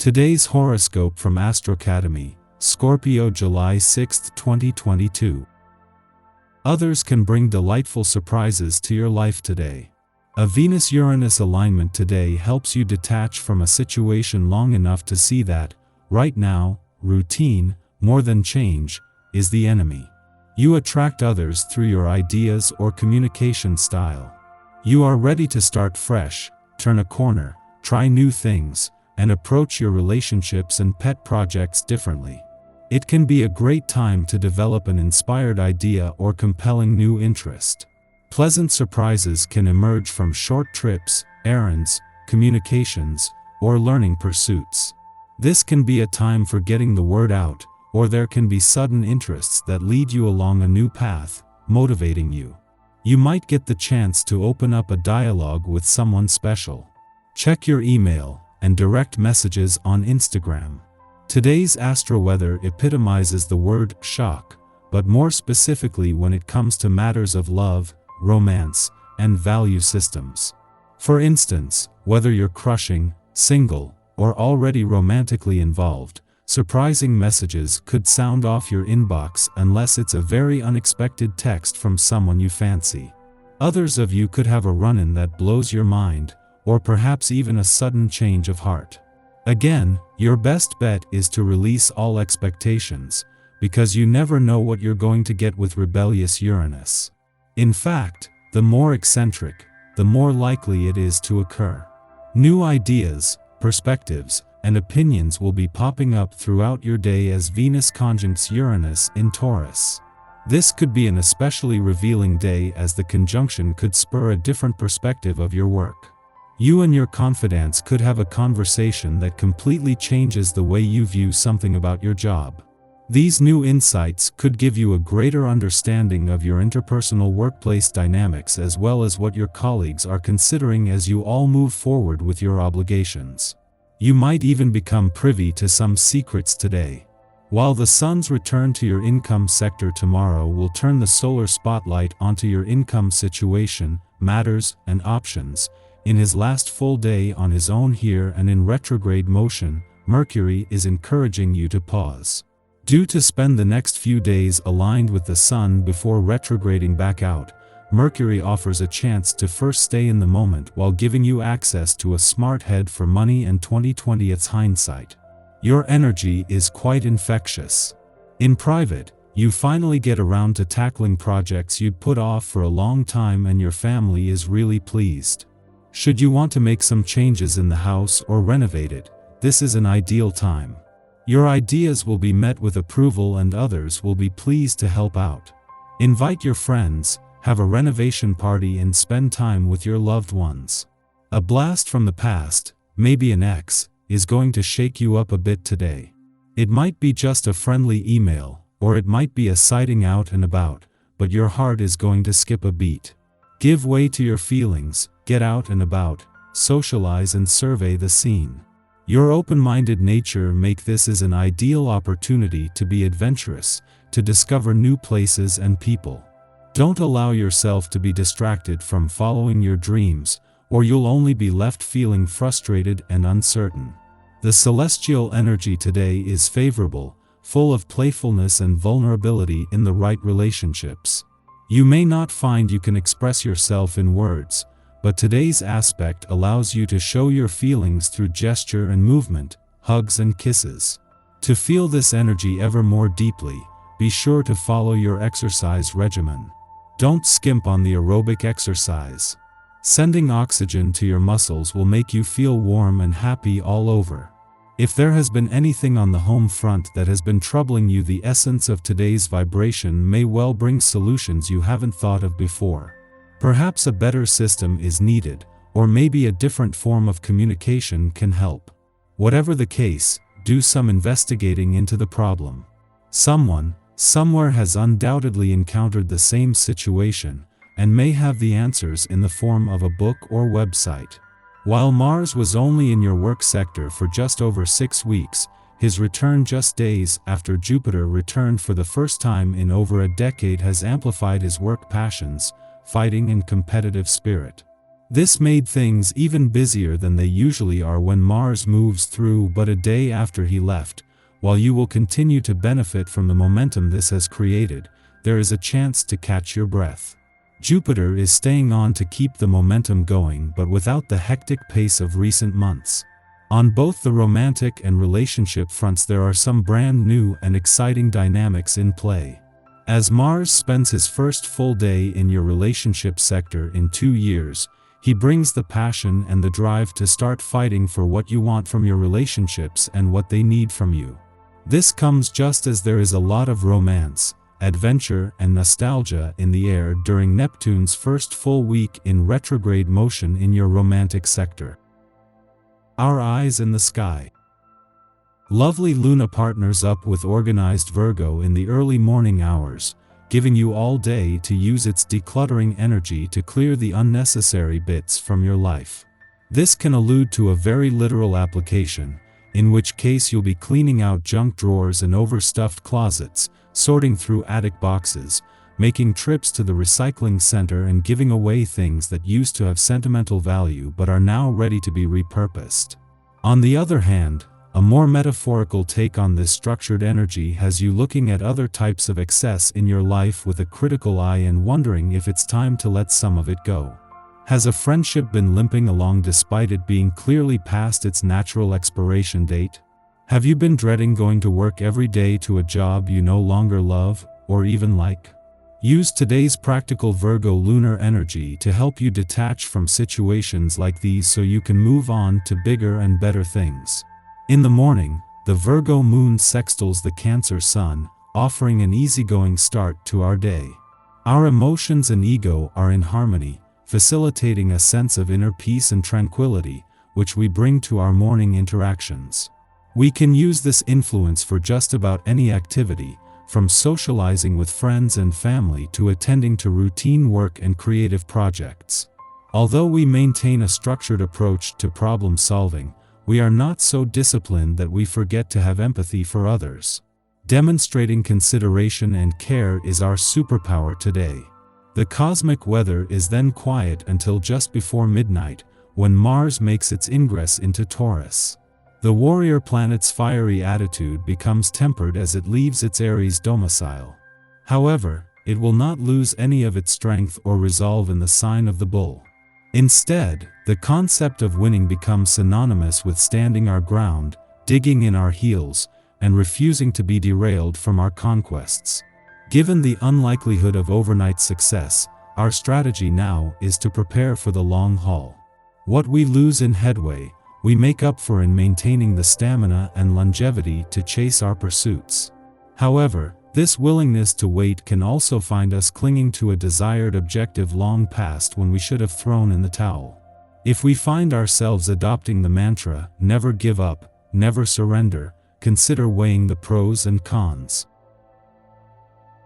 Today's horoscope from Astrocademy, Scorpio, July 6, 2022. Others can bring delightful surprises to your life today. A Venus-Uranus alignment today helps you detach from a situation long enough to see that, right now, routine, more than change, is the enemy. You attract others through your ideas or communication style. You are ready to start fresh, turn a corner, try new things, and approach your relationships and pet projects differently. It can be a great time to develop an inspired idea or compelling new interest. Pleasant surprises can emerge from short trips, errands, communications, or learning pursuits. This can be a time for getting the word out, or there can be sudden interests that lead you along a new path, motivating you. You might get the chance to open up a dialogue with someone special. Check your email and direct messages on Instagram. Today's astro weather epitomizes the word shock, but more specifically when it comes to matters of love, romance, and value systems. For instance, whether you're crushing, single, or already romantically involved, surprising messages could sound off your inbox unless it's a very unexpected text from someone you fancy. Others of you could have a run-in that blows your mind, or perhaps even a sudden change of heart. Again, your best bet is to release all expectations, because you never know what you're going to get with rebellious Uranus. In fact, the more eccentric, the more likely it is to occur. New ideas, perspectives, and opinions will be popping up throughout your day as Venus conjuncts Uranus in Taurus. This could be an especially revealing day as the conjunction could spur a different perspective of your work. You and your confidants could have a conversation that completely changes the way you view something about your job. These new insights could give you a greater understanding of your interpersonal workplace dynamics as well as what your colleagues are considering as you all move forward with your obligations. You might even become privy to some secrets today. While the sun's return to your income sector tomorrow will turn the solar spotlight onto your income situation, matters, and options, in his last full day on his own here and in retrograde motion, Mercury is encouraging you to pause. Due to spend the next few days aligned with the sun before retrograding back out, Mercury offers a chance to first stay in the moment while giving you access to a smart head for money and 20/20's hindsight. Your energy is quite infectious. In private, you finally get around to tackling projects you'd put off for a long time and your family is really pleased. Should you want to make some changes in the house or renovate it, this is an ideal time. Your ideas will be met with approval and others will be pleased to help out. Invite your friends, have a renovation party and spend time with your loved ones. A blast from the past, maybe an ex, is going to shake you up a bit today. It might be just a friendly email, or it might be a sighting out and about, but your heart is going to skip a beat. Give way to your feelings, get out and about, socialize and survey the scene. Your open-minded nature make this as an ideal opportunity to be adventurous, to discover new places and people. Don't allow yourself to be distracted from following your dreams, or you'll only be left feeling frustrated and uncertain. The celestial energy today is favorable, full of playfulness and vulnerability in the right relationships. You may not find you can express yourself in words, but today's aspect allows you to show your feelings through gesture and movement, hugs and kisses. To feel this energy ever more deeply, be sure to follow your exercise regimen. Don't skimp on the aerobic exercise. Sending oxygen to your muscles will make you feel warm and happy all over. If there has been anything on the home front that has been troubling you, the essence of today's vibration may well bring solutions you haven't thought of before. Perhaps a better system is needed, or maybe a different form of communication can help. Whatever the case, do some investigating into the problem. Someone, somewhere has undoubtedly encountered the same situation, and may have the answers in the form of a book or website. While Mars was only in your work sector for just over 6 weeks, his return just days after Jupiter returned for the first time in over a decade has amplified his work passions, fighting and competitive spirit. This made things even busier than they usually are when Mars moves through but a day after he left. While you will continue to benefit from the momentum this has created, there is a chance to catch your breath. Jupiter is staying on to keep the momentum going but without the hectic pace of recent months. On both the romantic and relationship fronts there are some brand new and exciting dynamics in play. As Mars spends his first full day in your relationship sector in 2 years, he brings the passion and the drive to start fighting for what you want from your relationships and what they need from you. This comes just as there is a lot of romance, adventure, and nostalgia in the air during Neptune's first full week in retrograde motion in your romantic sector. Our eyes in the sky. Lovely Luna partners up with organized Virgo in the early morning hours, giving you all day to use its decluttering energy to clear the unnecessary bits from your life. This can allude to a very literal application, in which case you'll be cleaning out junk drawers and overstuffed closets, sorting through attic boxes, making trips to the recycling center and giving away things that used to have sentimental value but are now ready to be repurposed. On the other hand, a more metaphorical take on this structured energy has you looking at other types of excess in your life with a critical eye and wondering if it's time to let some of it go. Has a friendship been limping along despite it being clearly past its natural expiration date? Have you been dreading going to work every day to a job you no longer love, or even like? Use today's practical Virgo lunar energy to help you detach from situations like these so you can move on to bigger and better things. In the morning, the Virgo moon sextiles the Cancer sun, offering an easygoing start to our day. Our emotions and ego are in harmony, facilitating a sense of inner peace and tranquility, which we bring to our morning interactions. We can use this influence for just about any activity, from socializing with friends and family to attending to routine work and creative projects. Although we maintain a structured approach to problem solving, we are not so disciplined that we forget to have empathy for others. Demonstrating consideration and care is our superpower today. The cosmic weather is then quiet until just before midnight, when Mars makes its ingress into Taurus. The warrior planet's fiery attitude becomes tempered as it leaves its Aries domicile. However, it will not lose any of its strength or resolve in the sign of the bull. Instead, the concept of winning becomes synonymous with standing our ground, digging in our heels, and refusing to be derailed from our conquests. Given the unlikelihood of overnight success, our strategy now is to prepare for the long haul. What we lose in headway, we make up for in maintaining the stamina and longevity to chase our pursuits. However, this willingness to wait can also find us clinging to a desired objective long past when we should have thrown in the towel. If we find ourselves adopting the mantra, "Never give up, never surrender," consider weighing the pros and cons.